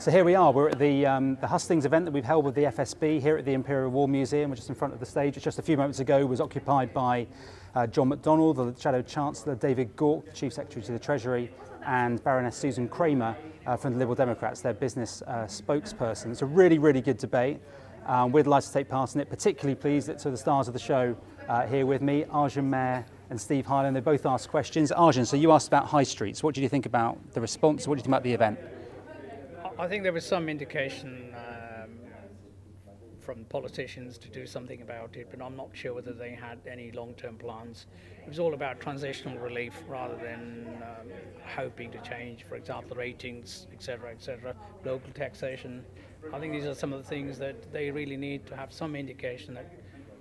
So here we are, we're at the Hustings event that we've held with the FSB here at the Imperial War Museum. We're just in front of the stage. Just a few moments ago was occupied by John McDonnell, the Shadow Chancellor, David Gauke, Chief Secretary to the Treasury, and Baroness Susan Kramer from the Liberal Democrats, their business spokesperson. It's a really, really good debate. We're delighted to take part in it, particularly pleased that the stars of the show here with me, Arjan, Mehr and Steve Highland. They both asked questions. Arjan, so you asked about high streets. What did you think about the response? What did you think about the event? I think there was some indication from politicians to do something about it, but I'm not sure whether they had any long-term plans. It was all about transitional relief rather than hoping to change, for example, ratings, etc., local taxation. I think these are some of the things that they really need to have some indication that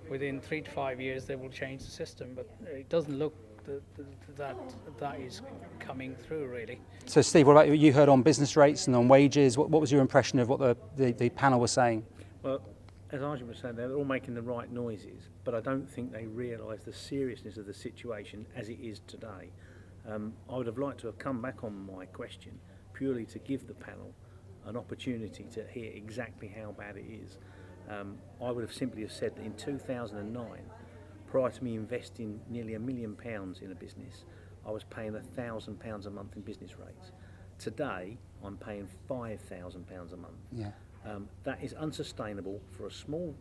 within 3 to 5 years they will change the system, but it doesn't look that is coming through really. So Steve, what about you heard on business rates and on wages? What was your impression of what the panel was saying? Well, as Arjan was saying, they're all making the right noises, but I don't think they realise the seriousness of the situation as it is today. I would have liked to have come back on my question purely to give the panel an opportunity to hear exactly how bad it is. I would have simply have said that in 2009, prior to me investing nearly £1 million in a business, I was paying £1,000 a month in business rates. Today, I'm paying £5,000 a month. Yeah. That is unsustainable for a small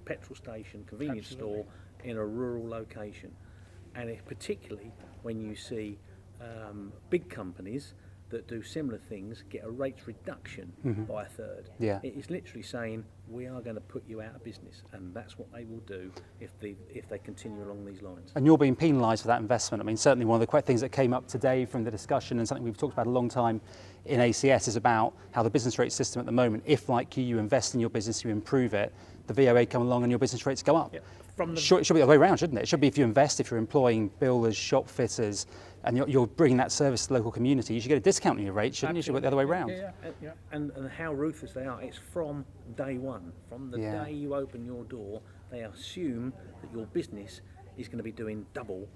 petrol station, convenience store in a rural location. And particularly when you see big companies that do similar things get a rates reduction by a third. Yeah. It is literally saying we are going to put you out of business, and that's what they will do if they continue along these lines. And you're being penalised for that investment. I mean, certainly one of the things that came up today from the discussion, and something we've talked about a long time in ACS, is about how the business rate system at the moment, if like you invest in your business, you improve it, the VOA come along and your business rates go up. Yeah. It should be the other way around, shouldn't it? It should be if you invest, if you're employing builders, shop fitters, and you're bringing that service to the local community, you should get a discount on your rate, shouldn't you? You should go the other way around. Yeah. And how ruthless they are. It's from day one. From the day you open your door, they assume that your business is going to be doing double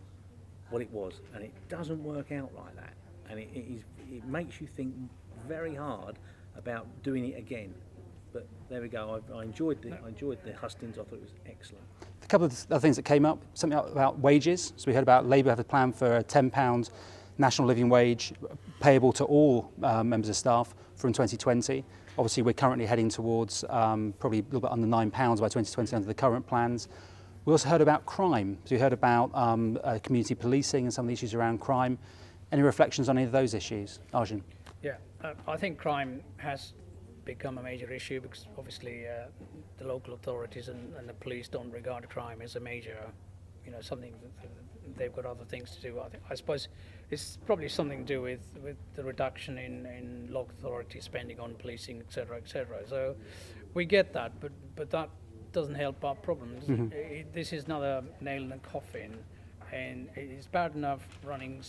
what it was. And it doesn't work out like that. And it makes you think very hard about doing it again. But there we go. I enjoyed the Hustings. I thought it was excellent. A couple of other things that came up, something about wages. So we heard about Labour have a plan for a £10 national living wage payable to all members of staff from 2020. Obviously, we're currently heading towards probably a little bit under £9 by 2020 under the current plans. We also heard about crime. So we heard about community policing and some of the issues around crime. Any reflections on any of those issues, Arjan? Yeah, I think crime has become a major issue because obviously the local authorities and the police don't regard crime as a major, something that they've got other things to do. I suppose it's probably something to do with the reduction in local authority spending on policing, etc., So we get that, but that doesn't help our problems. This is not a nail in the coffin, and it's bad enough running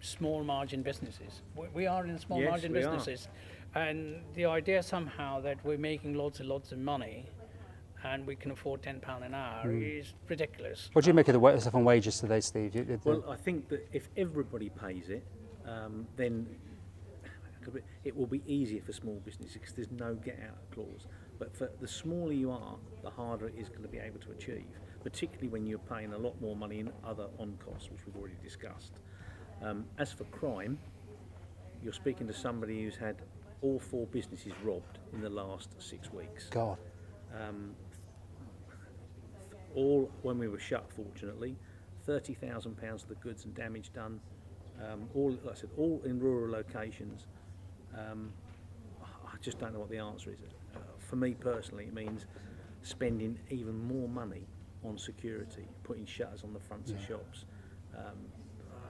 small margin businesses. We are in small margin businesses. And the idea somehow that we're making lots and lots of money and we can afford £10 an hour is ridiculous. What do you make of the stuff on wages today, Steve? Well, I think that if everybody pays it, then it will be easier for small businesses because there's no get-out clause. But for the smaller you are, the harder it is going to be able to achieve, particularly when you're paying a lot more money in other on-costs, which we've already discussed. As for crime, you're speaking to somebody who's had all 4 businesses robbed in the last 6 weeks. God. All when we were shut, fortunately. £30,000 of the goods and damage done. All, like I said, all in rural locations. I just don't know what the answer is. For me personally, it means spending even more money on security, putting shutters on the fronts of shops.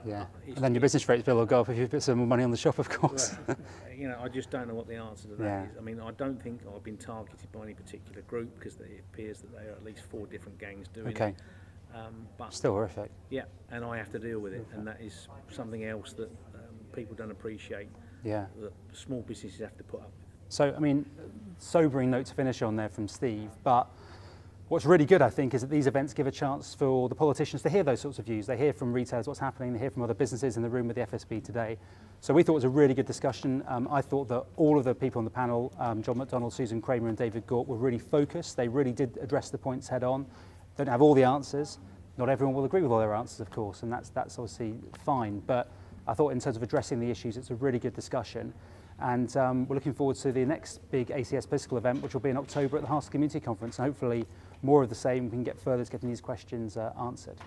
And then your business rates bill will go up if you put some more money on the shop, of course. Well, I just don't know what the answer to that is. I mean, I don't think I've been targeted by any particular group because it appears that there are at least 4 different gangs doing it. But still horrific. Yeah, and I have to deal with it, and that is something else that people don't appreciate. Yeah. That small businesses have to put up with. So, I mean, sobering note to finish on there from Steve, but What's really good, I think, is that these events give a chance for the politicians to hear those sorts of views. They hear from retailers what's happening, they hear from other businesses in the room with the FSB today. So we thought it was a really good discussion. I thought that all of the people on the panel, John McDonnell, Susan Kramer and David Gauke, were really focused. They really did address the points head on. Don't have all the answers. Not everyone will agree with all their answers, of course, and that's obviously fine. But I thought in terms of addressing the issues, it's a really good discussion. And we're looking forward to the next big ACS political event, which will be in October at the Hustings Community Conference. And hopefully more of the same, we can get further to getting these questions answered.